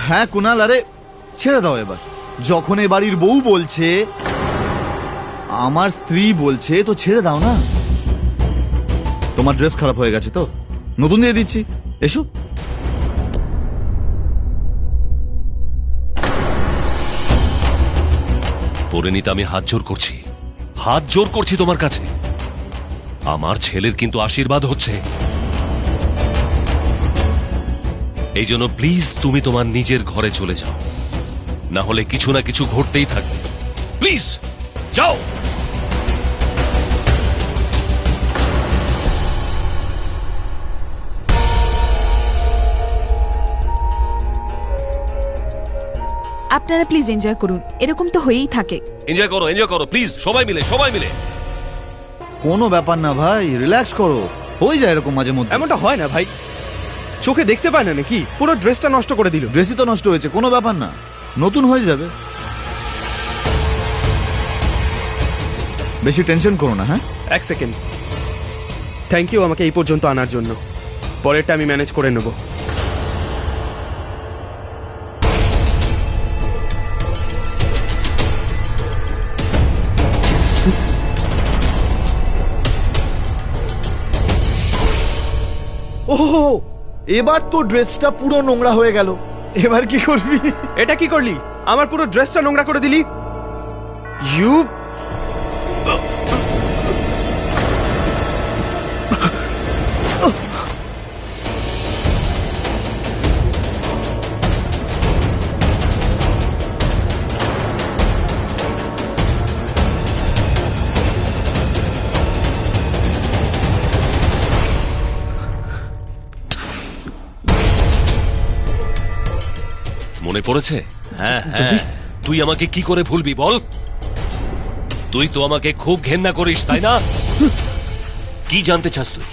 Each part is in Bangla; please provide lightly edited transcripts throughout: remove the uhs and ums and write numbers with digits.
হ্যাঁ কুনাল, আরে ছেড়ে দাও এবার। যখন এ বাড়ির বউ বলছে, আমার স্ত্রী বলছে, তো ছেড়ে দাও না। তোমার ড্রেস খারাপ হয়ে গেছে তো নতুন দিয়ে দিচ্ছি, এসো। পরে নিতে আমি হাত জোর করছি তোমার কাছে। আমার ছেলের কিন্তু আশীর্বাদ হচ্ছে, এই জন্য প্লিজ তুমি তোমার নিজের ঘরে চলে যাও, না হলে কিছু না কিছু ঘটতেই থাকবে। প্লিজ যাও। আপনারা প্লিজ এনজয় করুন, এরকম তো হয়েই থাকে। এনজয় করো প্লিজ, সবাই মিলে। কোনো ব্যাপার না ভাই, রিল্যাক্স করো, হয়ে যায় এরকম মাঝে মধ্যে। এমনটা হয় না ভাই, চোখে দেখতে পায় না নাকি? পুরো ড্রেসটা নষ্ট করে দিল। ড্রেসই তো নষ্ট হয়েছে, কোনো ব্যাপার না, নতুন হয়ে যাবে। বেশি টেনশন করো না। হ্যাঁ, এক সেকেন্ড, থ্যাংক ইউ আমাকে এই পর্যন্ত আনার জন্য। পরেরটা আমি ম্যানেজ করে নেব। ওহো, এবার তো ড্রেসটা পুরো নোংরা হয়ে গেল, এবার কি করবি? এটা কি করলি? আমার পুরো ড্রেসটা নোংরা করে দিলি। ইউ মনে পড়েছে? হ্যাঁ, তুই আমাকে কি করে ভুলবি বল? তুই তো আমাকে খুব ঘেন্না করিস, তাই না? কি জানতে চাস তুই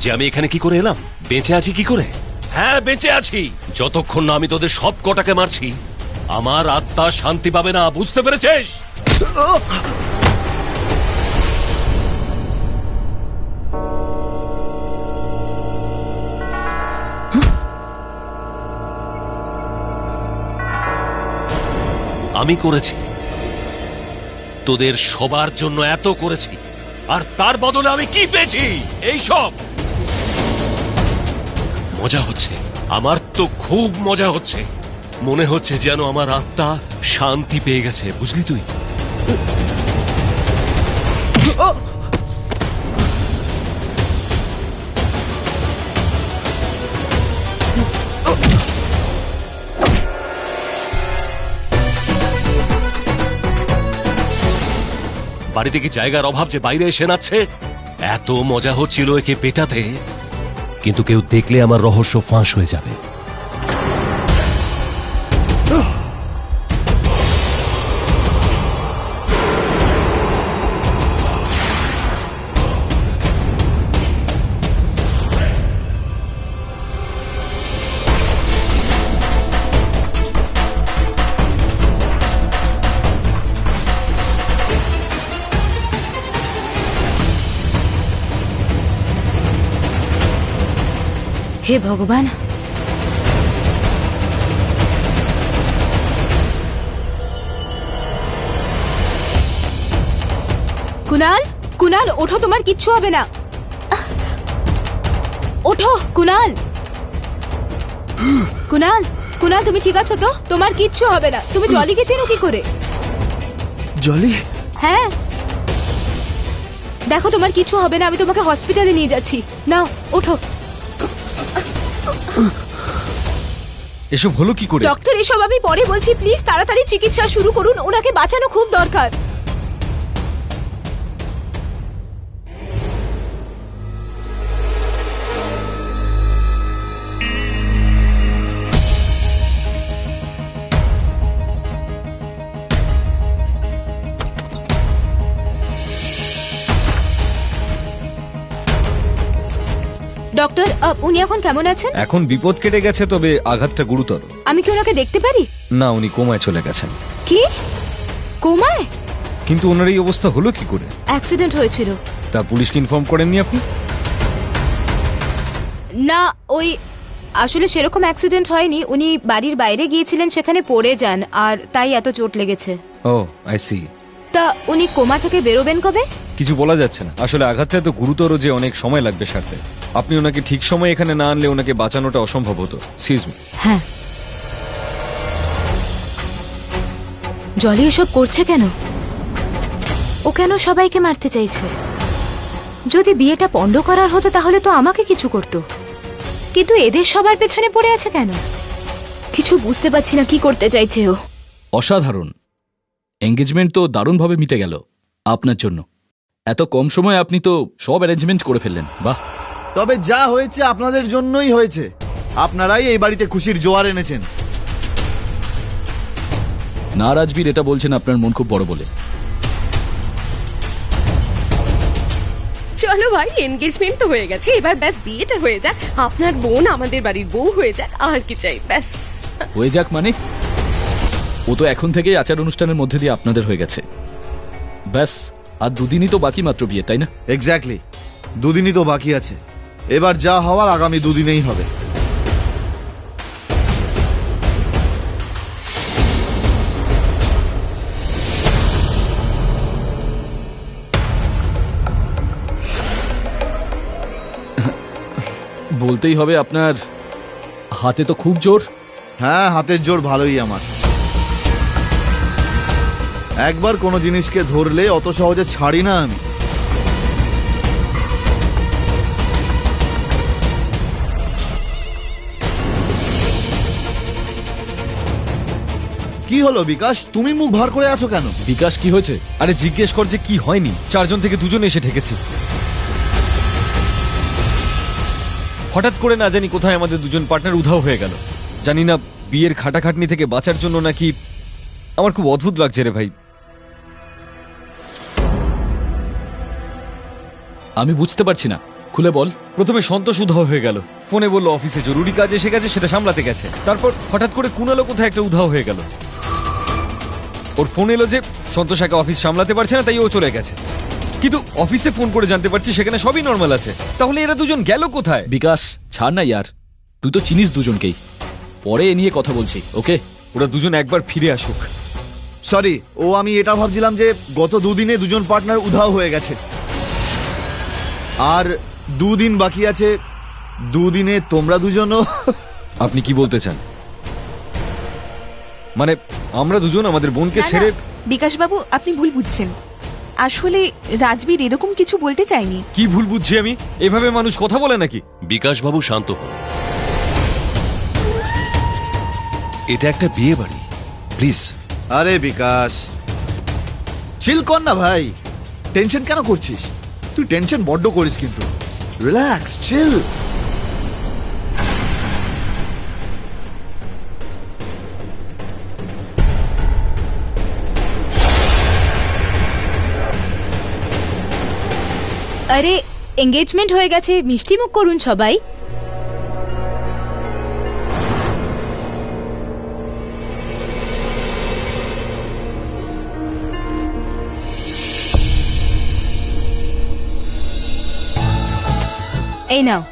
যে আমি এখানে কি করে এলাম, বেঁচে আছি কি করে? হ্যাঁ, বেঁচে আছি। যতক্ষণ না আমি তোদের সব কটাকে মারছি, আমার আত্মা শান্তি পাবে না, বুঝতে পেরেছিস? আমি করেছি, তোদের সবার জন্য এত করেছি, আর তার বদলে আমি কি পেয়েছি? এই সব। মজা হচ্ছে, আমার তো খুব মজা হচ্ছে। মনে হচ্ছে যেন আমার আত্মা শান্তি পেয়ে গেছে, বুঝলি তুই? বাড়িতে কি জায়গার অভাব যে বাইরে এসে নাচছে? এত মজা হচ্ছিল একে পেটাতে, কিন্তু কেউ দেখলে আমার রহস্য ফাঁস হয়ে যাবে। হে ভগবান, কুনাল, কুনাল ওঠো, তোমার কিচ্ছু হবে না। ওঠো কুনাল, কুনাল, কুনাল তুমি ঠিক আছো তো? তোমার কিচ্ছু হবে না। তুমি জলিকে চেনো কি করে? জলি? হ্যাঁ, দেখো তোমার কিছু হবে না, আমি তোমাকে হসপিটালে নিয়ে যাচ্ছি। নাও ওঠো। এসব হলো কি করে? ডক্টর, এসব আমি পরে বলছি, প্লিজ তাড়াতাড়ি চিকিৎসা শুরু করুন, ওনাকে বাঁচানো খুব দরকার। ডক্টর, উনি এখন কেমন আছেন? এখন বিপদ কেটে গেছে, তবে আঘাতটা গুরুতর। আমি কি ওনাকে দেখতে পারি? না, উনি কোমায় চলে গেছেন। কি? কোমায়? কিন্তু ওনার এই অবস্থা হলো কি করে? অ্যাক্সিডেন্ট হয়েছিল। তা পুলিশকে ইনফর্ম করেননি আপনি? না, ওই আসলে সেরকম অ্যাক্সিডেন্ট হয়নি, উনি বাড়ির বাইরে গিয়েছিলেন, সেখানে পড়ে যান আর তাই এত চোট লেগেছে। ও আই সি। তা উনি কোমা থেকে বেরোবেন কবে? কিছু বলা যাচ্ছে না, আসলে আঘাতটা এত গুরুতর যে অনেক সময় লাগবে সারতে। আপনি ওনাকে ঠিক সময় এখানে না আনলে ওনাকে বাঁচানোটা অসম্ভব হতো। Excuse me. হ্যাঁ। জলি এসব করছে কেন? ও কেন সবাইকে মারতে চাইছে? যদি বিয়েটা পণ্ড করার হতো তাহলে তো আমাকে কিছু করতো, কিন্তু এদের সবার পেছনে পড়ে আছে কেন? কিছু বুঝতে পারছি না কি করতে চাইছে ও। অসাধারণ। এঙ্গেজমেন্ট তো দারুণভাবে মিটে গেল আপনার জন্য। এত কম সময়ে আপনি তো সব অ্যারেঞ্জমেন্ট করে ফেললেন, বাহ। তবে যা হয়েছে আপনাদের জন্যই হয়েছে, আপনারাই এই বাড়িতে খুশির জোয়ার এনেছেন। না রাজবীর, এটা বলছেন আপনার মন খুব বড় বলে। চলো ভাই, এনগেজমেন্ট তো হয়ে গেছে, এবার ব্যাস বিয়েটা হয়ে যাক, আপনার বোন আমাদের বাড়ির বউ হয়ে যাক, আর কি চাই ব্যাস। হয়ে যাক মানে? ও তো এখন থেকেই আচার অনুষ্ঠানের মধ্যে দিয়ে আপনাদের হয়ে গেছে। ব্যাস আর দুদিনই তো বাকি মাত্র বিয়ে, তাই না? এক্স্যাক্টলি, দুদিনই তো বাকি আছে। এবার যা হওয়ার আগামী দুদিনেই হবে। বলতেই হবে আপনার হাতে তো খুব জোর। হ্যাঁ, হাতের জোর ভালোই আমার। একবার কোনো জিনিসকে ধরলে অত সহজে ছাড়ি না আমি। কি হলো বিকাশ, তুমি মুখ ভার করে আছো কেন? বিকাশ, কি হয়েছে? আরে জিজ্ঞেস কর যে কি হয়নি। 4 জন থেকে 2 জন এসে ঠেকেছি। হঠাৎ করে না জানি কোথায় আমাদের 2জন পার্টনার উধাও হয়ে গেল। জানি না বিয়ের খাটাখাটনি থেকে বাঁচার জন্য নাকি। আমার খুব অদ্ভুত লাগছে রে ভাই। আমি বুঝতে পারছি না, খুলে বল। প্রথমে সন্তোষ উধাও হয়ে গেল, ফোনে বললো অফিসে জরুরি কাজ এসে গেছে, সেটা সামলাতে গেছে। তারপর হঠাৎ করে কুণালও কোথায় একটা উধাও হয়ে গেল। ওর ফোন এলো যে সন্তোষ একা অফিস সামলাতে পারছে না, তাই ও চলে গেছে। কিন্তু অফিসে ফোন করে জানতে পারছি সেখানে সবই নর্মাল আছে। তাহলে এরা 2জন গেল কোথায়? বিকাশ, ছাড় না ইয়ার, তুই তো চিনিস দুজনকেই। পরে এ নিয়ে কথা বলছি, ওকে? ওরা 2জন একবার ফিরে আসুক। সরি, আমি এটা ভাবছিলাম যে গত দুদিনে 2জন পার্টনার উধাও হয়ে গেছে, আর 2 দিন বাকি আছে। 2 দিনে তোমরা 2জনও। আপনি কি বলতে চান? মানে আমরা 2জন আমাদের বোনকে ছেড়ে? বিকাশ বাবু, আপনি ভুল বুঝছেন। আসলে রাজবীর এরকম কিছু বলতে চাইনি। কি ভুল বুঝছি আমি? এভাবে মানুষ কথা বলে নাকি? বিকাশ বাবু, শান্ত হন। এটা একটা বিয়ে বাড়ি, প্লিজ। আরে বিকাশ, চিল কর না ভাই, টেনশন কেন করছিস? তুই টেনশন বড্ড করিস, কিন্তু রিল্যাক্স, চিল। আরে এঙ্গেজমেন্ট হয়ে গেছে, মিষ্টি মুখ করুন সবাই। এই নাও।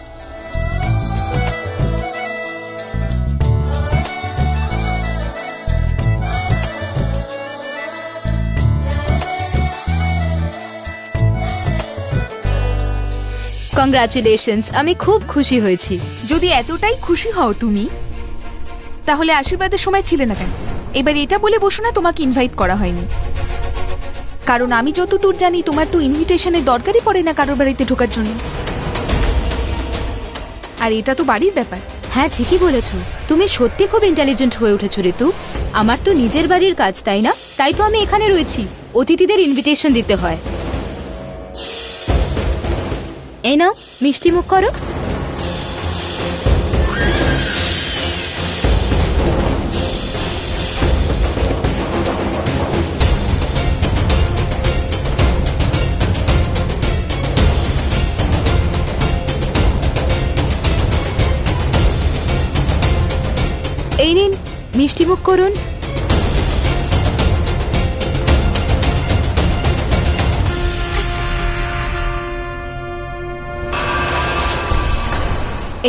কংগ্রাচুলেশনস, আমি খুব খুশি হয়েছি। যদি এতটাই খুশি হও তুমি, তাহলে আশীর্বাদের সময় ছিলে না কেন? এবার এটা বলে বসো না তোমাকে ইনভাইট করা হয়নি। কারণ আমি যতদূর জানি তোমার তো ইনভিটেশনের দরকারই পড়ে না কারোর বাড়িতে ঢোকার জন্য। আর এটা তো বাড়ির ব্যাপার। হ্যাঁ, ঠিকই বলেছো, তুমি সত্যি খুব ইন্টেলিজেন্ট হয়ে উঠেছো ঋতু। আমার তো নিজের বাড়ির কাজ, তাই না? তাই তো আমি এখানে রয়েছি, অতিথিদের ইনভিটেশন দিতে হয়। এই নাও, মিষ্টি মুখ করো। এই নিন, মিষ্টি মুখ করুন।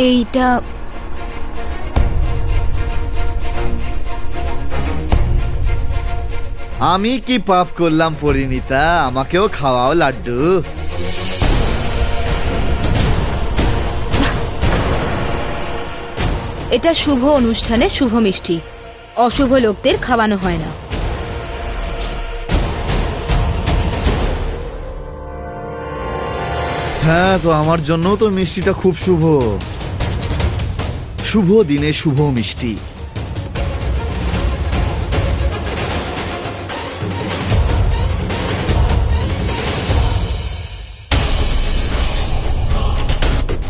এইটা আমি কি পাপ করলাম পরিণীতা, আমাকেও খাওয়াও লাড্ডু। এটা শুভ অনুষ্ঠানের শুভ মিষ্টি, অশুভ লোকদের খাওয়ানো হয় না। হ্যাঁ, তো আমার জন্য তো মিষ্টিটা খুব শুভ। শুভ দিনে শুভ মিষ্টি।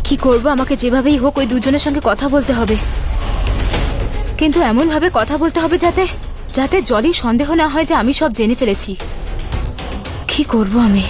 কি করব, আমাকে যেভাবেই হোক ওই দুজনের সঙ্গে কথা বলতে হবে, কিন্তু এমন ভাবে কথা বলতে হবে যাতে যাতে জলি সন্দেহ না হয় যে আমি সব জেনে ফেলেছি। কি করব আমি?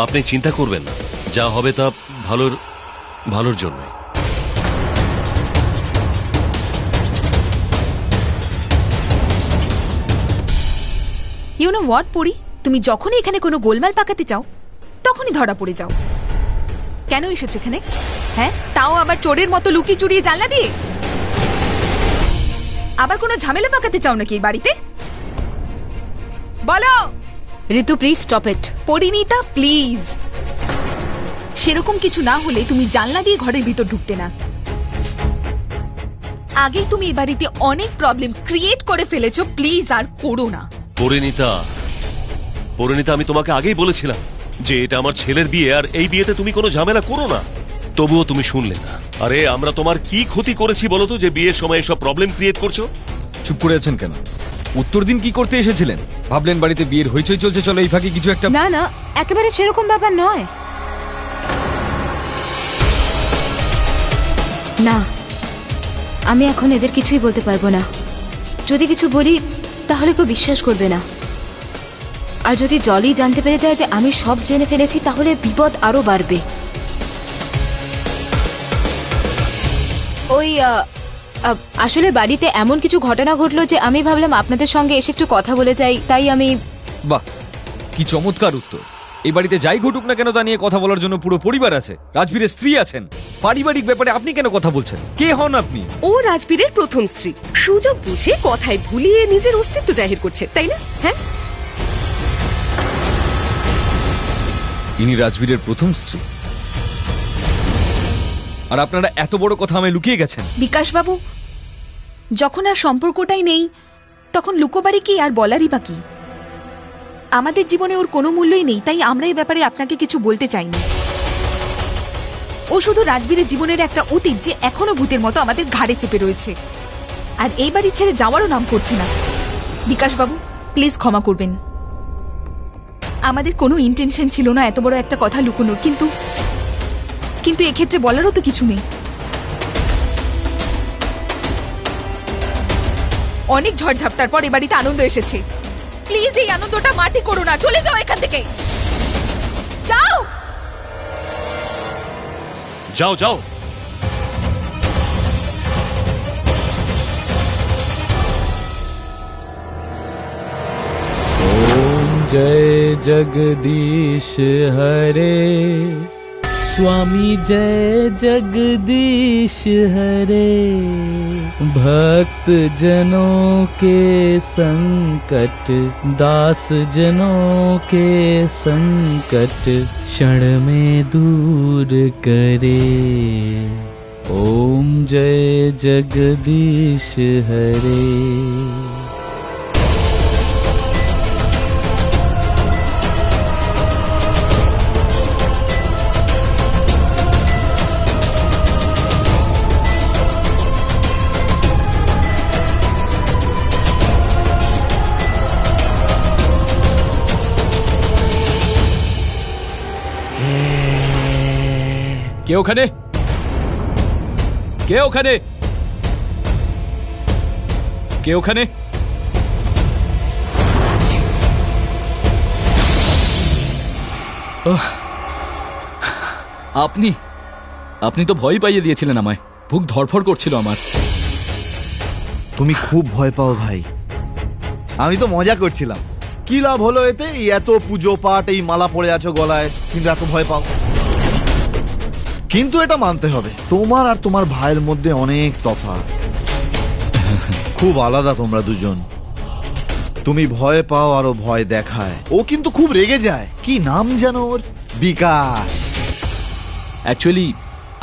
আপনি চিন্তা করবেন না, যা হবে তা ভালোর ভালোর জন্য। ইউ নো হোয়াট পড়ি, তুমি যখনই এখানে কোনো গোলমাল পাকাতে চাও তখনই ধরা পড়ে যাও। কেন এসেছো এখানে? হ্যাঁ, তাও আবার চোরের মতো লুকিয়ে চুরিয়ে জানলা দিয়ে? আবার কোনো ঝামেলা পাকাতে চাও নাকি এই বাড়িতে? বলো Ritu, please stop it. Parineeta please, সেরকম কিছু না হলে তুমি জানলা দিয়ে ঘরের ভিতর ঢুকতে না। আগেই তুমি এই বাড়িতে অনেক প্রবলেম ক্রিয়েট করে ফেলেছো, প্লিজ আর করো না। পরিণীতা, পরিণীতা, আমি তোমাকে আগেই বলেছিলাম যে এটা আমার ছেলের বিয়ে, আর এই বিয়েতে তুমি কোনো ঝামেলা করো না, তবুও তুমি শুনলে না। আরে আমরা তোমার কি ক্ষতি করেছি বলো তো, যে বিয়ের সময় এসব প্রবলেম ক্রিয়েট করছো? চুপ করে আছেন কেন? উত্তর দিন কি করতে এসেছিলেন? ভাবলেন বাড়িতে বিয়ের হইচই চলছে, চলো এই ফাঁকে কিছু একটা। না না, একেবারে সেরকম ব্যাপার নয়। না, আমি এখন এদের কিছুই বলতে পারবো না। যদি কিছু বলি তাহলে কেউ বিশ্বাস করবে না, আর যদি জলি জানতে পেরে যায় যে আমি সব জেনে ফেলেছি তাহলে বিপদ আরো বাড়বে। ওই আসলে বাড়িতে এমন কিছু ঘটনা ঘটলো যে আমি ভাবলাম আপনাদের সঙ্গে এসে একটু কথা বলে যাই, তাই আমি। বাহ, কি চমৎকার উত্তর। এই বাড়িতে যাই ঘটুক না কেন তা নিয়ে কথা বলার জন্য পুরো পরিবার আছে, রাজবীরের স্ত্রী আছেন। পারিবারিক ব্যাপারে আপনি কেন কথা বলছেন? কে হন আপনি? ও রাজবীরের প্রথম স্ত্রী, সুযোগ বুঝে কথায় ভুলিয়ে নিজের অস্তিত্ব জাহির করছে, তাই না? হ্যাঁ, ইনি রাজবীরের প্রথম স্ত্রী, আর আপনারা এত বড় কথা আমায় লুকিয়ে গেছেন। বিকাশবাবু, যখন আর সম্পর্কটাই নেই তখন লুকোবাড়ি কি আর বলারই বা কি? আমাদের জীবনে ওর কোনো মূল্যই নেই, তাই আমরা এই ব্যাপারে আপনাকে কিছু বলতে চাইনি। ও শুধু রাজবীরের জীবনের একটা অতীত যে এখনো ভূতের মতো আমাদের ঘাড়ে চেপে রয়েছে, আর এই বাড়ি ছেড়ে যাওয়ারও নাম করছে না। বিকাশবাবু প্লিজ ক্ষমা করবেন, আমাদের কোনো ইন্টেনশন ছিল না এত বড় একটা কথা লুকোনোর, কিন্তু কিন্তু এক্ষেত্রে বলারও তো কিছু নেই। অনেক ঝড়ঝাপটার পর এ বাড়িতে আনন্দ এসেছে, প্লিজ এই আনন্দটা মাটি করো না, চলে যাও এখান থেকে, যাও যাও যাও। ओम जय जगदीश हरे स्वामी जय जगदीश हरे, भक्त जनों के संकट, दास जनों के संकट क्षण में दूर करे। ओम जय जगदीश हरे। কে ওখানে? কে ওখানে? কে ওখানে? আপনি আপনি তো ভয় পাইয়ে দিয়েছিলেন আমায়। বুক ধড়ফড় করছিল আমার। তুমি খুব ভয় পাও ভাই। আমি তো মজা করছিলাম। কি লাভ হলো এতে? এই এত পুজো পাঠ, এই মালা পড়ে আছো গলায়, কিন্তু এত ভয় পাও। কিন্তু এটা মানতে হবে, তোমার আর তোমার ভাইয়ের মধ্যে অনেক তফাৎ। খুব আলাদা তোমরা দুজন। তুমি ভয় পাও আর ও ভয় দেখায়। ও কিন্তু খুব রেগে যায়। কি নাম যেন ওর? বিকাশ। অ্যাকচুয়ালি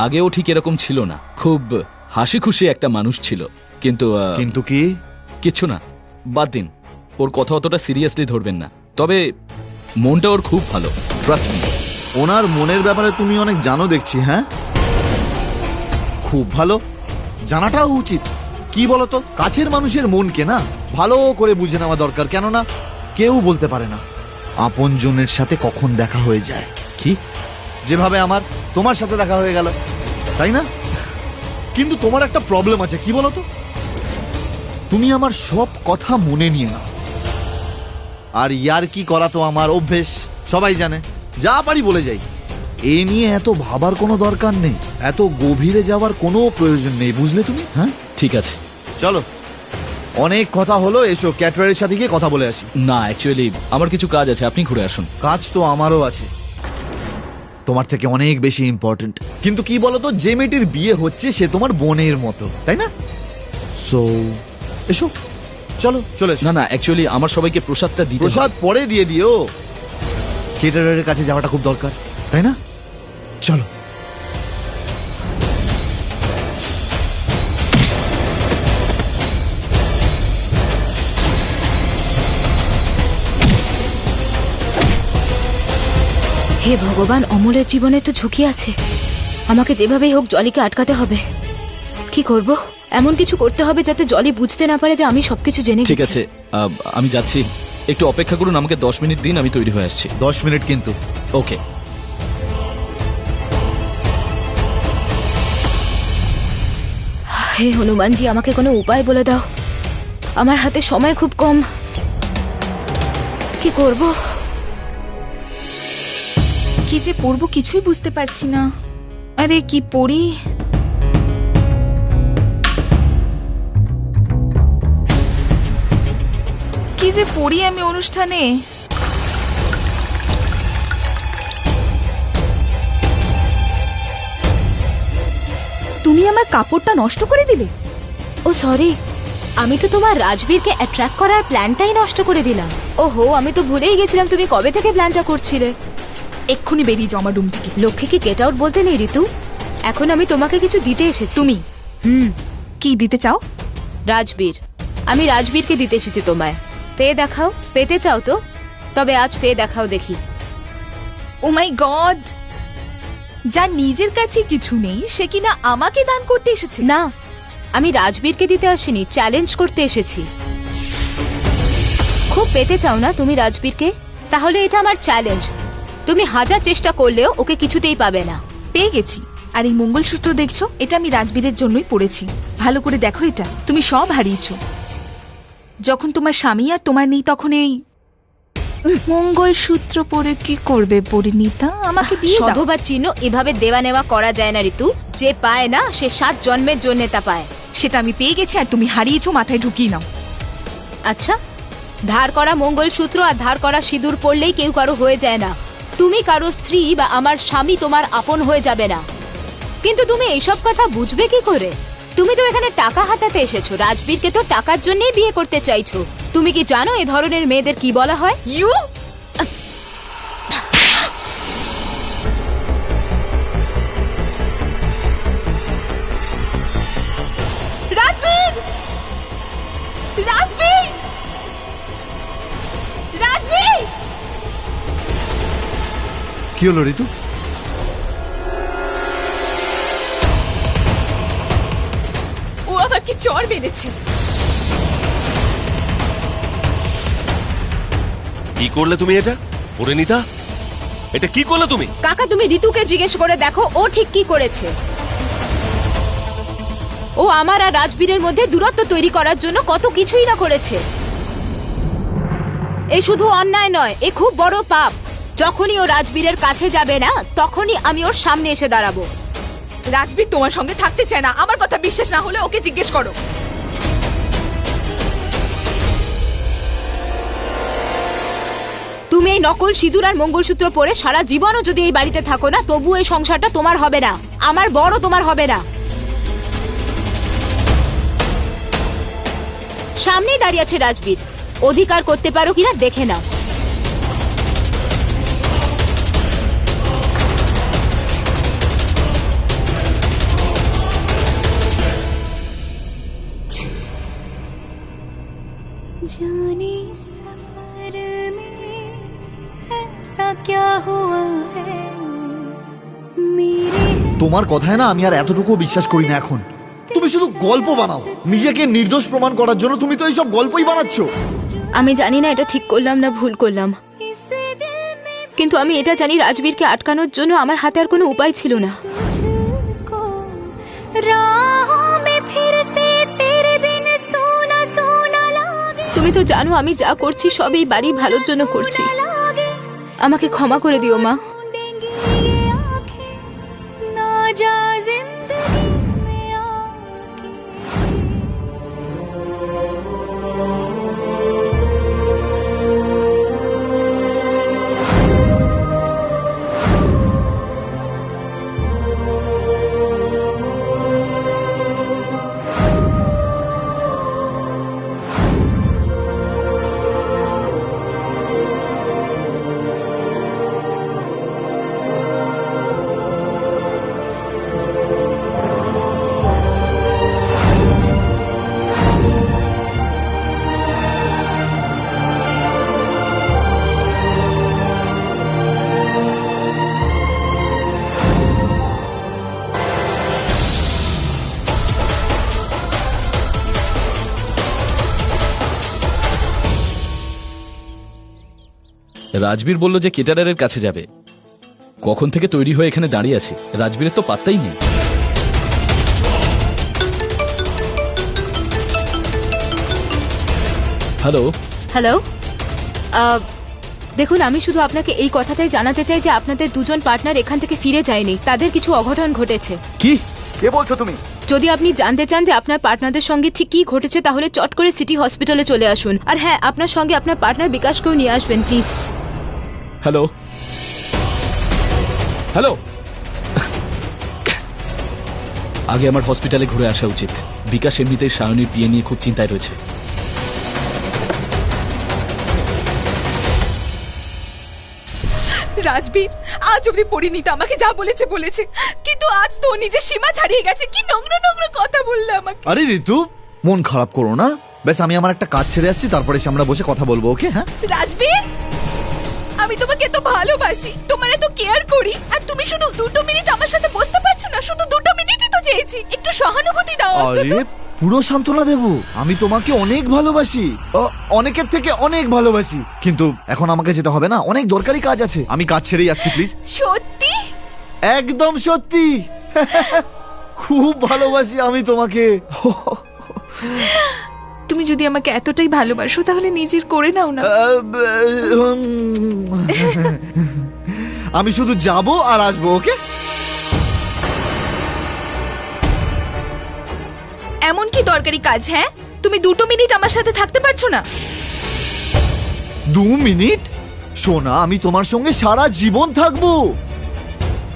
আগেও ঠিক এরকম ছিল না। খুব হাসি খুশি একটা মানুষ ছিল। কিন্তু কিন্তু কি? কিচ্ছু না, বাদ দিন। ওর কথা অতটা সিরিয়াসলি ধরবেন না। তবে মনটা ওর খুব ভালো, ট্রাস্ট মি। ওনার মনের ব্যাপারে তুমি অনেক জানো দেখছি। হ্যাঁ, খুব ভালো, জানাটাও উচিত। কি বলতো, কাছের মানুষের মনকে না ভালো করে বুঝে নেওয়া দরকার। কেননা কেউ বলতে পারে না আপনজনের সাথে কখন দেখা হয়ে যায়। কি? যেভাবে আমার তোমার সাথে দেখা হয়ে গেল, তাই না? কিন্তু তোমার একটা প্রবলেম আছে। কি বলতো, তুমি আমার সব কথা মনে নিয়ে নাও। আর ইয়ার কি করা তো আমার অভ্যেস, সবাই জানে। যা পারি বলে যাই। এ নিয়ে এত ভাবার কোনো দরকার নেই, এত গভীরে যাওয়ার কোনো প্রয়োজন নেই, বুঝলে তুমি? হ্যাঁ, ঠিক আছে, চলো। অনেক কথা হলো, এসো ক্যাটারের সাথে গিয়ে কথা বলে আসি। না, অ্যাকচুয়ালি আমার কিছু কাজ আছে, আপনি ঘুরে আসুন। কাজ তো আমারও আছে, তোমার থেকে অনেক বেশি ইম্পর্টেন্ট। কিন্তু কি বলতো, যে মেয়েটির বিয়ে হচ্ছে সে তোমার বোনের মতো, তাই না? সো এসো, চলো, চলে এসো। না না, অ্যাকচুয়ালি আমার সবাইকে প্রসাদটা দিতে হবে। প্রসাদ পরে দিয়ে দিও। কেটারের কাছে যাওয়াটা খুব দরকার, তাই না? চলো। হে ভগবান, অমলের জীবনে তো ঝুঁকি আছে। আমাকে যেভাবেই হোক জলিকে আটকাতে হবে। কি করব? এমন কিছু করতে হবে যাতে জলি বুঝতে না পারে যে আমি সবকিছু জেনে গেছি। ঠিক আছে, আমি যাচ্ছি। একটু অপেক্ষা করুন, আমাকে 10 মিনিট দিন, আমি তৈরি হয়ে আসছি। 10 মিনিট কিন্তু। ওকে। হে হনুমানজি, আমাকে কোনো উপায় বলে দাও। আমার হাতে সময় খুব কম। কি করব? কি যে পড়বো কিছুই বুঝতে পারছি না। আরে কি পড়ি? কি যে পড়ি আমি অনুষ্ঠানে? তুমি আমার কাপড়টা নষ্ট করে দিলে। ও সরি, আমি তো তোমার রাজবীরকে অ্যাট্রাক্ট করার প্ল্যানটাই নষ্ট করে দিলাম। ওহো, আমি তো ভুলেই গেছিলাম তুমি কবে থেকে প্ল্যানটা করছিলে। এক্ষুনি বেরিয়ে যাও আমার রুম থেকে। লক্ষ্মীকে গেট আউট বলতে নেই ঋতু। এখন আমি তোমাকে কিছু দিতে এসেছি। তুমি কি দিতে চাও? রাজবীর। আমি রাজবীরকে দিতে এসেছি তোমায়। পেয়ে দেখাও। পেতে চাও তো? তবে আজ পেয়ে দেখাও দেখি। ও মাই গড, যার নিজের কাছে কিছু নেই সে কিনা আমাকে দান করতে এসেছে। না, আমি রাজবীরকে দিতে আসিনি, চ্যালেঞ্জ করতে এসেছি। খুব পেতে চাও না তুমি রাজবীরকে? তাহলে এটা আমার চ্যালেঞ্জ। তুমি 1000 চেষ্টা করলেও ওকে কিছুতেই পাবে না। পেয়ে গেছি। আর এই মঙ্গলসূত্র দেখছো, এটা আমি রাজবীরের জন্যই পড়েছি। ভালো করে দেখো, এটা তুমি সব হারিয়েছো। যখন তোমার স্বামী আর তোমার নেই, তখন এই মঙ্গলসূত্র পরে কি করবে পরিণীতা? আমাকে দিয়ে দাও। সধবা চিহ্ন এভাবে দেওয়া নেওয়া করা যায় না ঋতু। যে পায় না সে 7 জন্মের জন্য তা পায়। সেটা আমি পেয়ে গেছি আর তুমি হারিয়েছো, মাথায় ঢুকিয়ে নাও। আচ্ছা, ধার করা মঙ্গলসূত্র আর ধার করা সিঁদুর পড়লেই কেউ কারো হয়ে যায় না। তুমি কারো স্ত্রী বা আমার স্বামী তোমার আপন হয়ে যাবে না। কিন্তু তুমি এইসব কথা বুঝবে কি করে? তুমি তো এখানে টাকা হাতাতে এসেছো, রাজবীরকে তো টাকার জন্যই বিয়ে করতে চাইছো। তুমি কি জানো এই ধরনের মেয়েদের কি বলা হয়? ইউ রাজবীর! রাজবীর! রাজবীর! কি হলো ঋতু? ও আমাকে চড় মেরেছে। কি করলে তুমি এটা? পরিণীতা, এটা কি করলে তুমি? কাকা, তুমি ঋতুকে জিজ্ঞেস করে দেখো ও ঠিক কি করেছে। ও আমার আর রাজবীরের মধ্যে দূরত্ব তৈরি করার জন্য কত কিছুই না করেছে। এ শুধু অন্যায় নয়, এ খুব বড় পাপ। যখনই ও রাজবীরের কাছে যাবে না, তখনই আমি ওর সামনে এসে দাঁড়াবো। রাজবীর তোমার সঙ্গে থাকতে চায় না। আমার কথা বিশ্বাস না হলে ওকে জিজ্ঞেস করো। তুমি এই নকল সিঁদুর আর মঙ্গলসূত্র পরে সারা জীবনও যদি এই বাড়িতে থাকো না, তবু এই সংসারটা তোমার হবে না, আমার বড় তোমার হবে না। সামনেই দাঁড়িয়ে আছে রাজবীর, অধিকার করতে পারো কিনা দেখে নাও। जाने सफर में ऐसा क्या हुआ है मेरे তোমার কথায় না আমি আর এতটুকু বিশ্বাস করি না এখন। তুমি শুধু গল্প বানাও, নিজেকে নির্দোষ প্রমাণ করার জন্য তুমি তো এইসব গল্পই বানাচ্ছো। আমি জানি না এটা ঠিক করলাম না ভুল করলাম, इस दिल में কিন্তু আমি এটা জানি রাজবীরকে আটকানোর জন্য আমার হাতে আর কোনো উপায় ছিল না। तुझको राहों में फिर से तेरे बिन सोना सोना लागे তুমি তো জানো আমি যা করছি সব এই বাড়ির ভালোর জন্য করছি। लागे আমাকে ক্ষমা করে দিও মা। ढूंढेंगी ये आंखें ना जा जिंदगी में आके রাজবীর বলল যে কেটারারের কাছে যাবে। কখন থেকে তৈরি হয়ে এখানে দাঁড়িয়ে আছে, রাজবীরের তো পাত্তাই নেই। হ্যালো, হ্যালো, দেখুন আমি শুধু আপনাকে এই কথাটাই জানাতে চাই যে আপনাদের দুজন পার্টনার এখান থেকে ফিরে যায়নি, তাদের কিছু অঘটন ঘটেছে। কি কে বলছো তুমি? যদি আপনি জানতে চান যে আপনার পার্টনারদের সঙ্গে ঠিক কি ঘটেছে, তাহলে চট করে সিটি হসপিটালে চলে আসুন। আর হ্যাঁ, আপনার সঙ্গে আপনার পার্টনার বিকাশকেও নিয়ে আসবেন প্লিজ। Hello, hello. আগে আমার হসপিটালে ঘুরে আসা উচিত। বিকাশ এমনিতেই সায়নীর বিয়ে নিয়ে খুব চিন্তায় রয়েছে। রাজবীর, আজ অব্দি পরিণীতা আমাকে যা বলেছে বলেছে, কিন্তু আজ তো ও নিজের সীমা ছাড়িয়ে গেছে। কি নোংরা নোংরা কথা বললে আমাকে। আরে ঋতু, মন খারাপ করো না। বেশ, আমি আমার একটা কাজ ছেড়ে আসছি, তারপরে এসে আমরা বসে কথা বলবো, ওকে? হ্যাঁ রাজবীর, আমি তোমাকে এত ভালোবাসি, তোমার এত কেয়ার করি, আর তুমি শুধু 2 মিনিট আমার সাথে বসতে পারছো না? শুধু 2 মিনিটই তো চেয়েছি, একটু সহানুভূতি দাও অন্তত। আরে পুরো সান্ত্বনা দেব, আমি তোমাকে অনেক ভালোবাসি, অনেকের থেকে অনেক ভালোবাসি। কিন্তু এখন আমাকে যেতে হবে না, অনেক দরকারি কাজ আছে। আমি কাজ ছেড়েই আসছি, প্লিজ। সত্যি? একদম সত্যি। খুব ভালোবাসি আমি তোমাকে। তুমি যদি আমাকে এতটাই ভালোবাসো তাহলে নিজের করে নাও না। আমি শুধু যাব আর আসবো, ওকে? এমন কি দরকারি কাজ? হ্যাঁ, তুমি 2 মিনিট আমার সাথে থাকতে পারছো না? 2 মিনিট? সোনা, আমি তোমার সঙ্গে সারা জীবন থাকবো।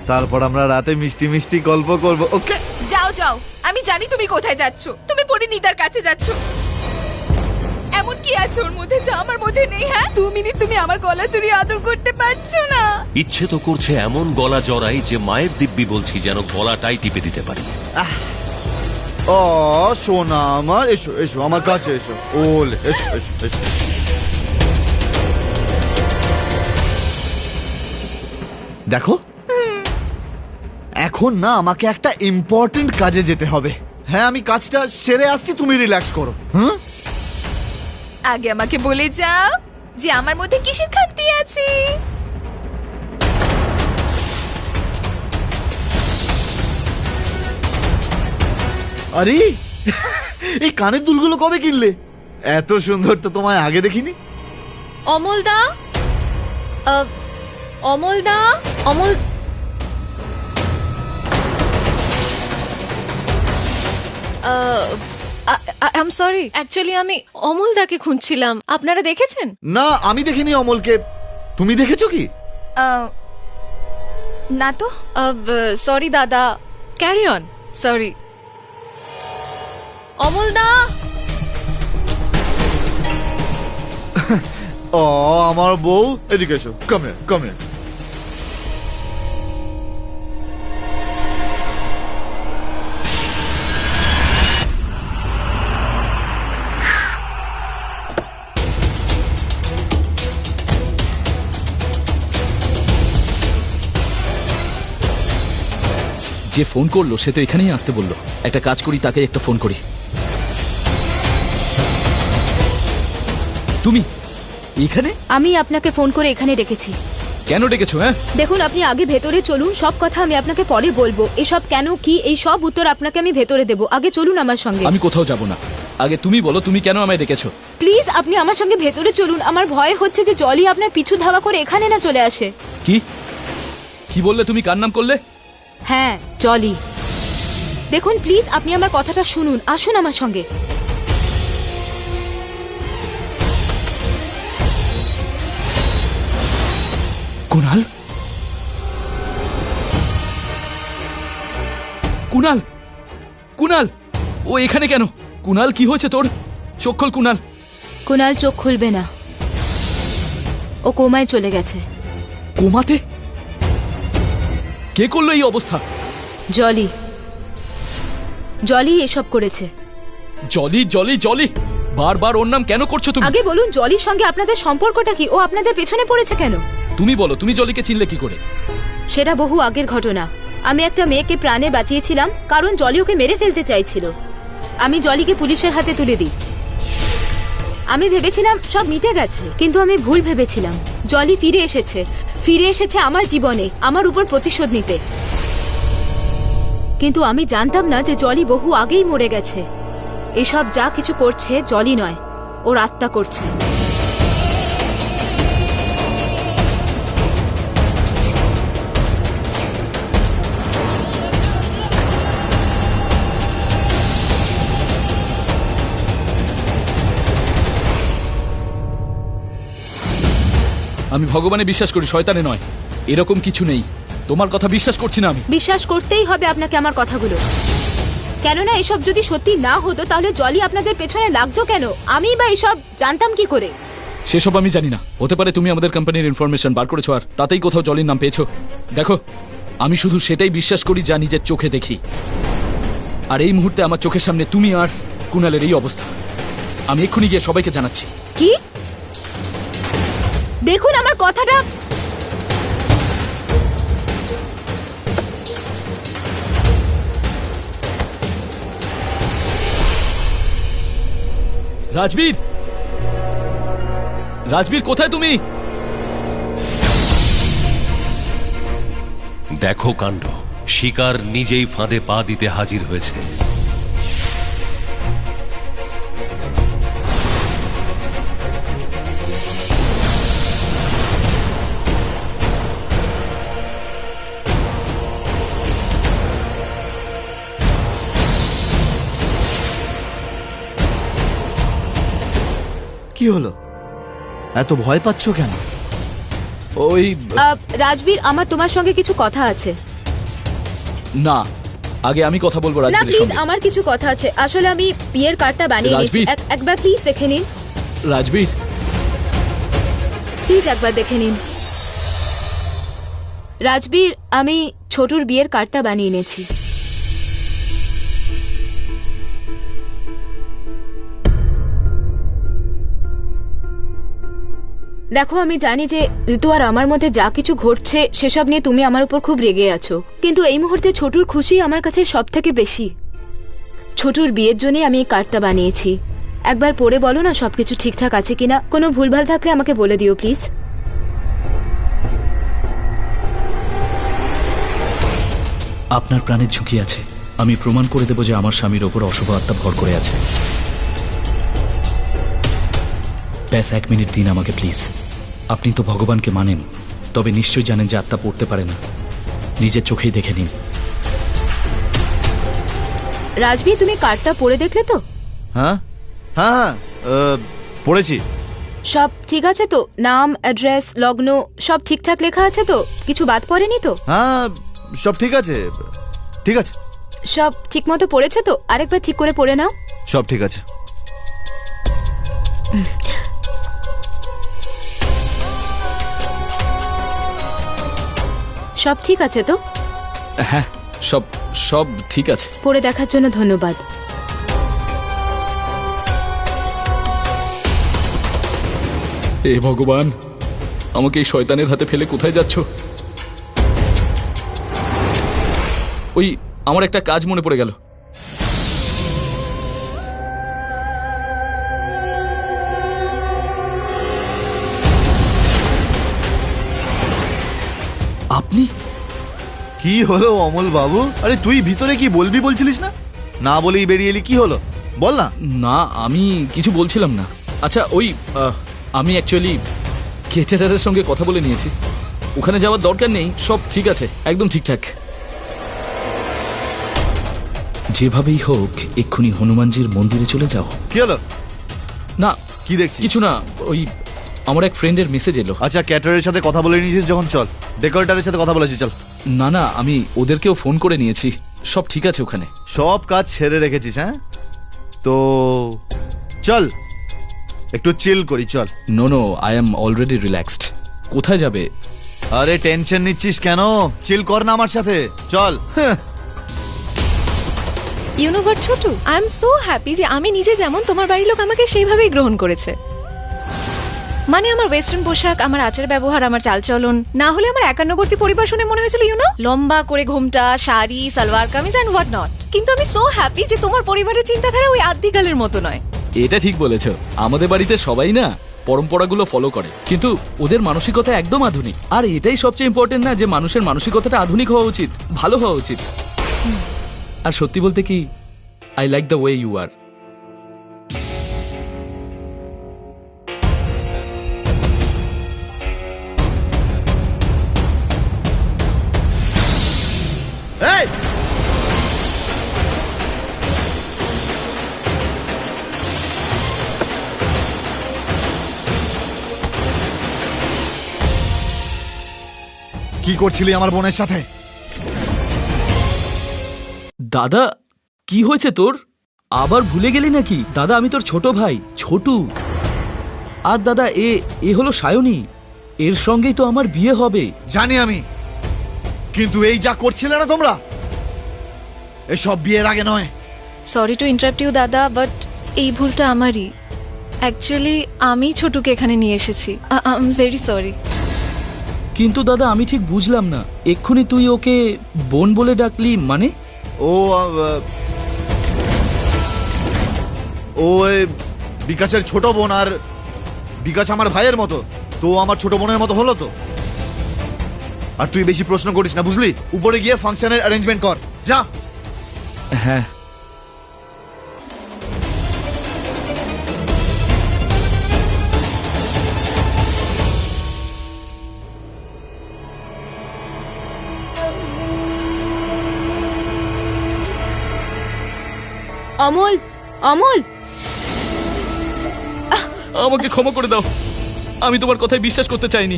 তারপর আমরা রাতে মিষ্টি মিষ্টি গল্প করব, ওকে? যাও যাও, আমি জানি তুমি কোথায় যাচ্ছ। তুমি পরিণীতার কাছে যাচ্ছ। এমন কি আছে ওর মধ্যে যা আমার মধ্যে নেই? হ্যাঁ, 2 মিনিট তুমি আমার গলা জড়িয়ে আদর করতে পারছো না? ইচ্ছে তো করছে এমন গলা জড়াই যে মায়ের দিব্যি বলছি যেন গলাটাই টিপে দিতে পারি। ও সোনা আমার, এসো এসো আমার কাছে এসো। ওল, এসো এসো এসো। দেখো, এখন না আমাকে একটা ইম্পর্টেন্ট কাজে যেতে হবে। হ্যাঁ, আমি কাজটা সেরে আসছি, তুমি রিল্যাক্স করো। হ্যাঁ, আগে আমাকে বলে যাও যে আমার মধ্যে কিসের খামতি আছে। আরে এই কানের দুলগুলো কবে কিনলে? এত সুন্দর তো তোমায় আগে দেখিনি। অমলদা, অমলদা, Amal, I am sorry, actually আমি অমলদাকে খুঁজছিলাম। আপনারা দেখেছেন? না, আমি দেখিনি অমলকে। তুমি দেখেছো কি? না তো। সরি দাদা, ক্যারি অন। সরি অমলদা। ও আমার বউ, এদিকে এসো। Come here, come here. যে ফোন করলো সে তো এখানেই আসতে বললো। একটা কাজ করি, তাকে একটা ফোন করি। তুমি এখানে? আমি আপনাকে ফোন করে এখানে ডেকেছি। কেন ডেকেছো? হ্যাঁ, দেখুন, আপনি আগে ভেতরে চলুন, সব কথা আমি আপনাকে পরে বলবো। এসব কেন কি এই সব উত্তর আপনাকে আমি ভেতরে দেবো। আগে চলুন আমার সঙ্গে। আমি কোথাও যাব না। আগে তুমি বলো, তুমি কেন আমায় ডেকেছো? প্লিজ আপনি আমার সঙ্গে ভেতরে চলুন। আমার ভয় হচ্ছে যে জলি আপনার পিছু ধাওয়া করে এখানে না চলে আসে। কি কি বললে তুমি? কার নাম করলে? হ্যাঁ, জলি। দেখুন প্লিজ আপনি আমার কথাটা শুনুন, আসুন আমার সঙ্গে। কুনাল, কুনাল, কুনাল, ও এখানে কেন? কুনাল, কি হয়েছে তোর? চোখ খোল কুনাল। কুনাল চোখ খুলবে না, ও কোমায় চলে গেছে। কোমাতে? কে করলো এই অবস্থা? জলি, জলি এসব করেছে। জলি, জলি, জলি, বারবার ওর নাম কেন করছো তুমি? আগে বলুন জলির সঙ্গে আপনাদের সম্পর্কটা কি? ও আপনাদের পেছনে পড়েছে কেন? তুমি বলো, তুমি জলিকে চিনলে কি করে? সেটা বহু আগের ঘটনা। আমি একটা মেয়েকে প্রাণে বাঁচিয়েছিলাম কারণ জলি ওকে মেরে ফেলতে চাইছিল। আমি জলিকে পুলিশের হাতে তুলে দিই। আমি ভেবেছিলাম সব মিটে গেছে, কিন্তু আমি ভুল ভেবেছিলাম। জলি ফিরে এসেছে, ফিরে এসেছে আমার জীবনে, আমার উপর প্রতিশোধ নিতে। কিন্তু আমি জানতাম না যে জলি বহু আগেই মরে গেছে। এসব যা কিছু করছে জলি নয়, ওর আত্মা করছে। আমি ভগবানে বিশ্বাস করি, শয়তানে নয়। এরকম কিছু নেই। তোমার কথা বিশ্বাস করছি না আমি। বিশ্বাস করতেই হবে আপনাকে আমার কথাগুলো, কেননা এসব যদি সত্যি না হতো তাহলে জলি আপনাদের পেছনে লাগতো কেন? আমি বা এসব জানতাম কি করে? সেসব আমি জানি না। হতে পারে তুমি আমাদের কোম্পানির ইনফরমেশন বার করেছো আর তাতেই কোথাও জলির নাম পেয়েছো। দেখো, আমি শুধু সেটাই বিশ্বাস করি যা নিজের চোখে দেখি। আর এই মুহূর্তে আমার চোখের সামনে তুমি আর কুনালের এই অবস্থা। আমি এক্ষুনি গিয়ে সবাইকে জানাচ্ছি। কি? দেখুন আমার কথাটা। রাজবীর, রাজবীর কোথায় তুমি? দেখো কাণ্ড, শিকার নিজেই ফাঁদে পা দিতে হাজির হয়েছে। কি হলো? এত ভয় পাচ্ছ কেন? ওই রাজবীর, আমার তোমার সঙ্গে কিছু কথা আছে। না, আগে আমি কথা বলবো না রাজবীরের প্লিজ, সঙ্গে। আমার কিছু কথা আছে। আসলে আমি বিয়ের কার্ডটা বানিয়ে নিয়েছি। রাজবীর। একবার প্লিজ দেখে নিন। রাজবীর, প্লিজ একবার দেখে নিন। রাজবীর, আমি ছোটুর বিয়ের কার্ডটা বানিয়ে এনেছি। দেখো, আমি জানি যে ঋতু আর আমার মধ্যে যা কিছু ঘটছে সেসব নিয়ে তুমি আমার উপর খুব রেগে আছো, কিন্তু এই মুহূর্তে ছোটুর খুশি আমার কাছে সব থেকে বেশি। ছোটুর বিয়ের জন্যই আমি এই কার্ডটা বানিয়েছি। একবার পড়ে বলো না সবকিছু ঠিকঠাক আছে কিনা। কোনো ভুলভাল থাকলে আমাকে বলে দিও প্লিজ। আপনার প্রাণের ঝুঁকি আছে। আমি প্রমাণ করে দেব যে আমার স্বামীর ওপর অশুভ আত্মা ভর করে আছে। ব্যাস 1 মিনিট দিন আমাকে প্লিজ। আপনি তো ভগবানকে মানেন, তবে নিশ্চয়ই জানেন যে আত্মা পড়তে পারে না। নিজের চোখেই দেখে নিন। রাজবীর, তুমি কার্ডটা পড়ে দেখলে তো? হ্যাঁ হ্যাঁ হ্যাঁ, পড়েছি। সব ঠিক আছে তো? নাম, অ্যাড্রেস, লগ্ন সব ঠিকঠাক লেখা আছে তো? কিছু বাদ পড়েনি তো? হ্যাঁ, সব ঠিক আছে, ঠিক আছে। সব ঠিক মতো পড়েছো তো? আরেকবার ঠিক করে পড়ে নাও। সব ঠিক আছে। সব ঠিক আছে তো? হ্যাঁ, সব সব ঠিক আছে। পড়ে দেখার জন্য ধন্যবাদ। হে ভগবান, আমাকে এই শয়তানের হাতে ফেলে কোথায় যাচ্ছ? ওই আমার একটা কাজ মনে পড়ে গেল। আপনি? কি হলো অমল বাবু? আরে তুই ভিতরে কি বলবি বলছিলিস না? না বলেই বেরিয়ে এলি, কি হলো বল না। না, আমি কিছু বলছিলাম না। আচ্ছা, ওই আমি অ্যাকচুয়ালি কেটারারের সঙ্গে কথা বলে নিয়েছি। ওখানে যাওয়ার দরকার নেই, সব ঠিক আছে, একদম ঠিকঠাক। যেভাবেই হোক এক্ষুনি হনুমানজির মন্দিরে চলে যাও। কি হলো? না কি দেখছিস? কিছু না, ওই আমার এক ফ্রেন্ডের মেসেজ এলো। আচ্ছা, ক্যাটারের সাথে কথা বলে নিয়েছিস যখন, চল ডেকোরেটরের সাথে কথা বলেছি, চল। না না, আমি ওদেরকেও ফোন করে নিয়েছি, সব ঠিক আছে ওখানে। সব কাজ ছেড়ে রেখেছিস? হ্যাঁ, তো চল একটু চিল করি, চল। No no, I am already relaxed. কোথায় যাবে? আরে টেনশন নিচ্ছিস কেন? চিল কর না আমার সাথে, চল। You know what Chhotu, I am so happy যে আমি নিজে যেমন তোমার বাড়ির লোক আমাকে সেইভাবেই গ্রহণ করেছে। মানে আমার ওয়েস্টার্ন পোশাক, আমার আচার ব্যবহার, আমার চালচলন, না হলে আমার একান্নবর্তী পরিবার শুনে মনে হয়েছিল ইউ নো লম্বা করে ঘোমটা, sari, salwar kameez and what not. কিন্তু আমি সো হ্যাপি যে তোমার পরিবারের চিন্তাধারা ওই আদিকালের মতো নয়। এটা ঠিক বলেছ। আমাদের বাড়িতে সবাই না পরম্পরাগুলো ফলো করে, কিন্তু ওদের মানসিকতা একদম আধুনিক। আর এটাই সবচেয়ে ইম্পর্টেন্ট না, যে মানুষের মানসিকতাটা আধুনিক হওয়া উচিত, ভালো হওয়া উচিত। আর সত্যি বলতে কি, I like the way you are. এই কি করছিলি আমার বোনের সাথে? দাদা, কি হয়েছে তোর? আবার ভুলে গেলি নাকি? দাদা, আমি তোর ছোট ভাই ছোটু। আর দাদা, এ হলো সায়নী, এর সঙ্গেই তো আমার বিয়ে হবে। জানি আমি, কিন্তু এই যা করছিলে না তোমরা, এসব বিয়ের আগে নয়। সরি টু ইন্টারাপ্ট ইউ দাদা, বাট এই ভুলটা আমারই। অ্যাকচুয়ালি আমি ছোটুকে এখানে নিয়ে এসেছি। I am very sorry. কিন্তু দাদা, আমি ঠিক বুঝলাম না, এক্ষুনি তুই ওকে বোন বলে ডাকলি মানে? ও বিকাশের ছোট বোন, আর বিকাশ আমার ভাইয়ের মতো, তো আমার ছোট বোনের মতো হলো তো। আর তুই বেশি প্রশ্ন করিস না, বুঝলি? উপরে গিয়ে ফাংশনের অ্যারেঞ্জমেন্ট কর, যা। হ্যাঁ, অমল, অমল, আমাকে ক্ষমা করে দাও, আমি তোমার কথায় বিশ্বাস করতে চাইনি।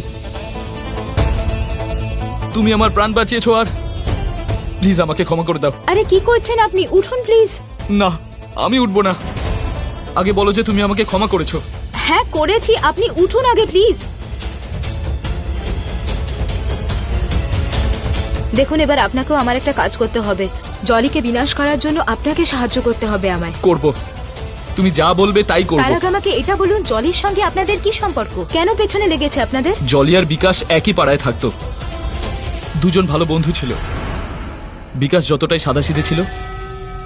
তুমি আমার প্রাণ বাঁচিয়েছো, আর প্লিজ আমাকে ক্ষমা করে দাও। আরে কি করছেন আপনি? উঠুন প্লিজ। না, আমি উঠবো না। আগে বলো যে তুমি আমাকে ক্ষমা করেছো। হ্যাঁ করেছি, আপনি উঠুন আগে প্লিজ। দেখুন, এবার আপনাকেও আমার একটা কাজ করতে হবে। জলিকে বিনাশ করার জন্য আপনাকে সাহায্য করতে হবে আমায়। করব, তুমি যা বলবে তাই তার করব। আগে আমাকে এটা বলুন, জলির সঙ্গে আপনাদের কি সম্পর্ক? কেন পেছনে লেগেছে আপনাদের? জলি আর বিকাশ একই পাড়ায় থাকতো, দুজন ভালো বন্ধু ছিল। বিকাশ যতটাই সাদাসিধে ছিল,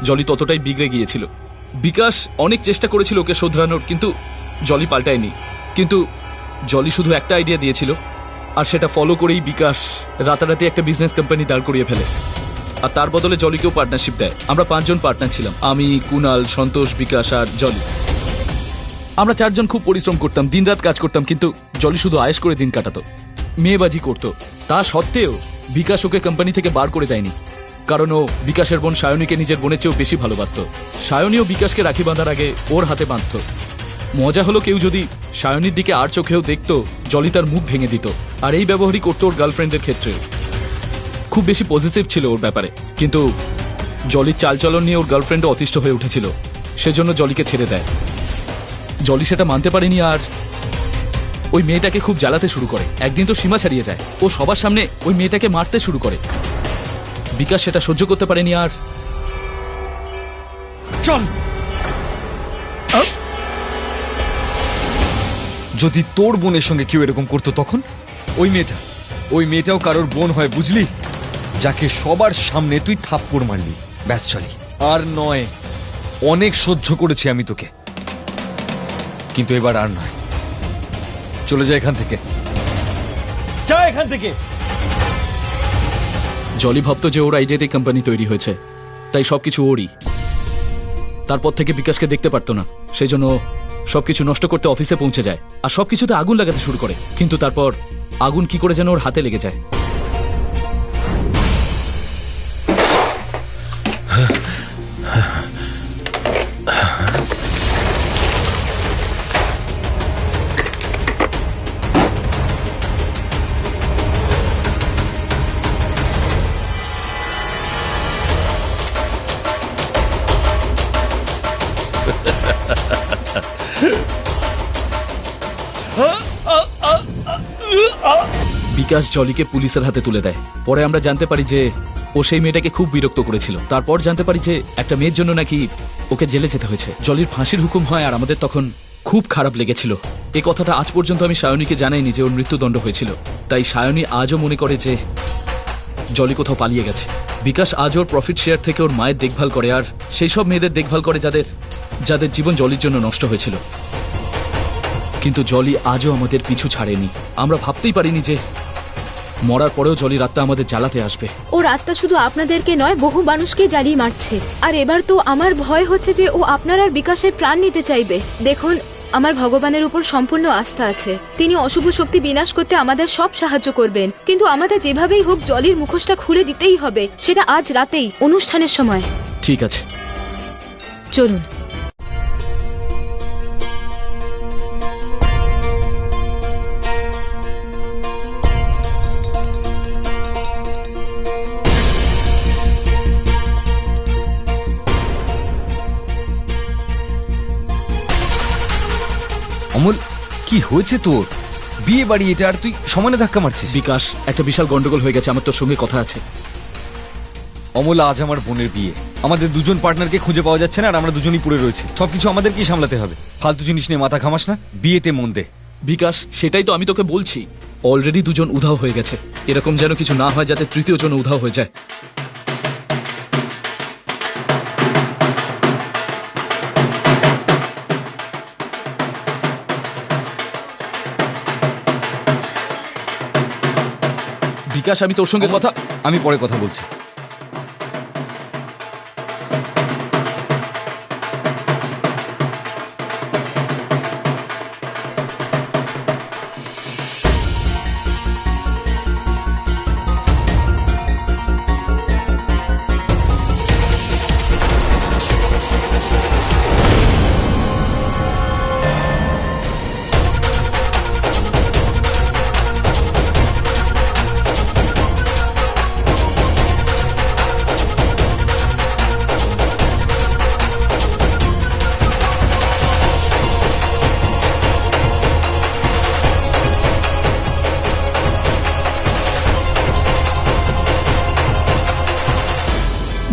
জলি ততটাই বিগড়ে গিয়েছিল। বিকাশ অনেক চেষ্টা করেছিল ওকে শোধরানোর, কিন্তু জলি পাল্টায়নি। কিন্তু জলি শুধু একটা আইডিয়া দিয়েছিল, আর সেটা ফলো করেই বিকাশ রাতারাতি একটা বিজনেস কোম্পানি দাঁড় করিয়ে ফেলে। আর তার বদলে জলিকেও পার্টনারশিপ দেয়। আমরা 5 জন পার্টনার ছিলাম, আমি, কুনাল, সন্তোষ, বিকাশ আর জলি। আমরা 4 জন খুব পরিশ্রম করতাম, দিনরাত কাজ করতাম, কিন্তু জলি শুধু আয়েশ করে দিন কাটাতো, মেয়েবাজি করত। তা সত্ত্বেও বিকাশ ওকে কোম্পানি থেকে বার করে দেয়নি, কারণ ও বিকাশের বোন সায়নীকে নিজের বোনের চেয়েও বেশি ভালোবাসতো। সায়নীও বিকাশকে রাখি বাঁধার আগে ওর হাতে বাঁধত। মজা হলো, কেউ যদি সায়নীর দিকে আর চোখেও দেখতো, জলি তার মুখ ভেঙে দিত। আর এই ব্যবহারই করতো ওর গার্লফ্রেন্ডের ক্ষেত্রে। খুব বেশি পজিটিভ ছিল ওর ব্যাপারে, কিন্তু জলির চালচলন নিয়ে ওর গার্লফ্রেন্ডও অতিষ্ঠ হয়ে উঠেছিল, সেজন্য জলিকে ছেড়ে দেয়। জলি সেটা মানতে পারেনি, আর ওই মেয়েটাকে খুব জ্বালাতে শুরু করে। একদিন তো সীমা ছাড়িয়ে যায়, ও সবার সামনে ওই মেয়েটাকে মারতে শুরু করে। বিকাশ সেটা সহ্য করতে পারেনি, আর চল। যদি তোর বোনের সঙ্গে কেউ এরকম করতো তখন? ওই মেয়েটাও কারোর বোন হয়, বুঝলি? যাকে সবার সামনে তুই থাপ্পড় মারলি। ব্যাস চলি, আর নয়। অনেক সহ্য করেছি আমি তোকে, কিন্তু এবার আর নয়। চলে যা এখান থেকে, যা এখান থেকে। জলি ভাবতো যে ওর আইডিয়াতে কোম্পানি তৈরি হয়েছে, তাই সবকিছু ওরই। তারপর থেকে বিকাশকে দেখতে পারতো না, সেই জন্য সবকিছু নষ্ট করতে অফিসে পৌঁছে যায়, আর সবকিছুতে আগুন লাগাতে শুরু করে। কিন্তু তারপর আগুন কি করে যেন ওর হাতে লেগে যায়। বিকাশ জলিকে পুলিশের হাতে তুলে দেয়। পরে আমরা জানতে পারি যে ও সেই মেয়েটাকে খুব বিরক্ত করেছিল। তারপর জানতে পারি যে একটা মেয়ের জন্য নাকি ওকে জেলে যেতে হয়েছে। জলির ফাঁসির হুকুম হয়, আর আমাদের তখন খুব খারাপ লেগেছিল। এই কথাটা আজ পর্যন্ত আমি সায়নীকে জানাইনি যে ওর মৃত্যুদণ্ড হয়েছিল। তাই সায়নী আজও মনে করে যে জলি কোথাও পালিয়ে গেছে। বিকাশ আজ ওর প্রফিট শেয়ার থেকে ওর মায়ের দেখভাল করে, আর সেই সব মেয়েদের দেখভাল করে যাদের জীবন জলির জন্য নষ্ট হয়েছিল। কিন্তু জলি আজও আমাদের পিছু ছাড়েনি। আমরা ভাবতেই পারিনি যে মরার পরেও জলির আত্মা আমাদের জ্বালাতে আসবে। ওর আত্মা শুধু আপনাদেরকে নয়, বহু মানুষকে জ্বালিয়ে মারছে। আর এবার তো আমার ভয় হচ্ছে যে ও আপনার আর বিকাশের প্রাণ নিতে চাইবে। দেখুন, আমার ভগবানের উপর সম্পূর্ণ আস্থা আছে। তিনি অশুভ শক্তি বিনাশ করতে আমাদের সব সাহায্য করবেন, কিন্তু আমাদের যেভাবেই হোক জলির মুখোশটা খুলে দিতেই হবে, সেটা আজ রাতেই অনুষ্ঠানের সময়। ঠিক আছে, চলুন। অমল, কি হয়েছে তোর? বিয়ে বাড়ি এটা, আর তুই সমানে ধাক্কা মারছিস। বিকাশ, একটা বিশাল গন্ডগোল হয়ে গেছে, আমার তোর সঙ্গে কথা আছে। অমল, আজ আমার বোনের বিয়ে। আমাদের দুজন পার্টনারকে খুঁজে পাওয়া যাচ্ছে না, আর আমরা দুজনই পড়ে রয়েছে। সবকিছু আমাদেরকেই সামলাতে হবে। ফালতু জিনিস নিয়ে মাথা ঘামাস না, বিয়েতে মন দে। বিকাশ, সেটাই তো আমি তোকে বলছি। অলরেডি 2 জন উধাও হয়ে গেছে, এরকম যেন কিছু না হয় যাতে তৃতীয় জন উধাও হয়ে যায়। বিকাশ, আমি তোর সঙ্গে কথা। আমি পরে কথা বলছি।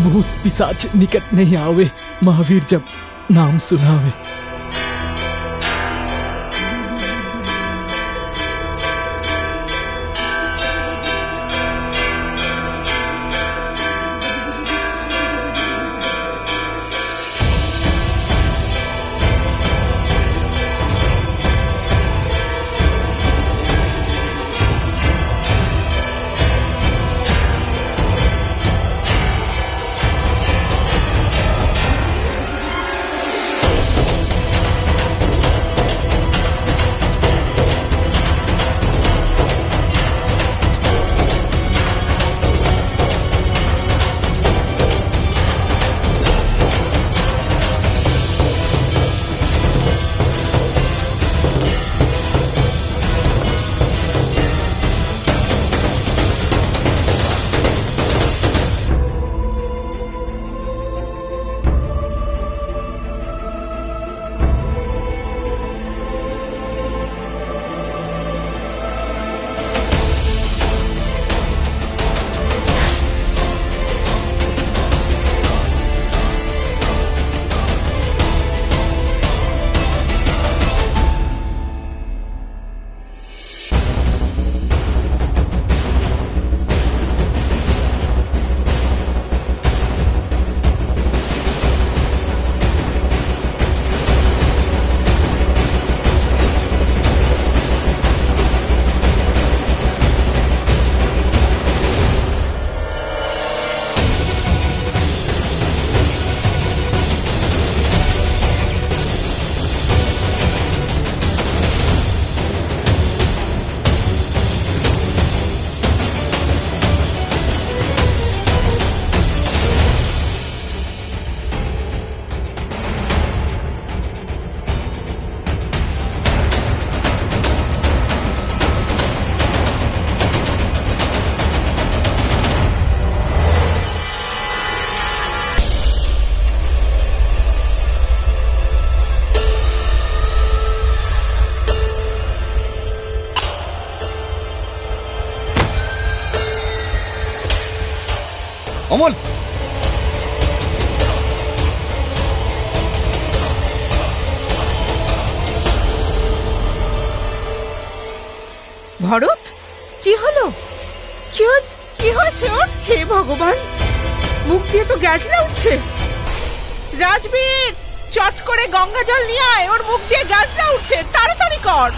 भूत पिशाच निकट नहीं आवे, महावीर जब नाम सुनावे। অমল, ভরত, কি হলো? কি হয়েছে ওর? হে ভগবান, মুখ দিয়ে তো গ্যাজলা উঠছে। রাজবীর, চট করে গঙ্গা জল নিয়ে আয়, ওর মুখ দিয়ে গ্যাজলা উঠছে, তাড়াতাড়ি কর।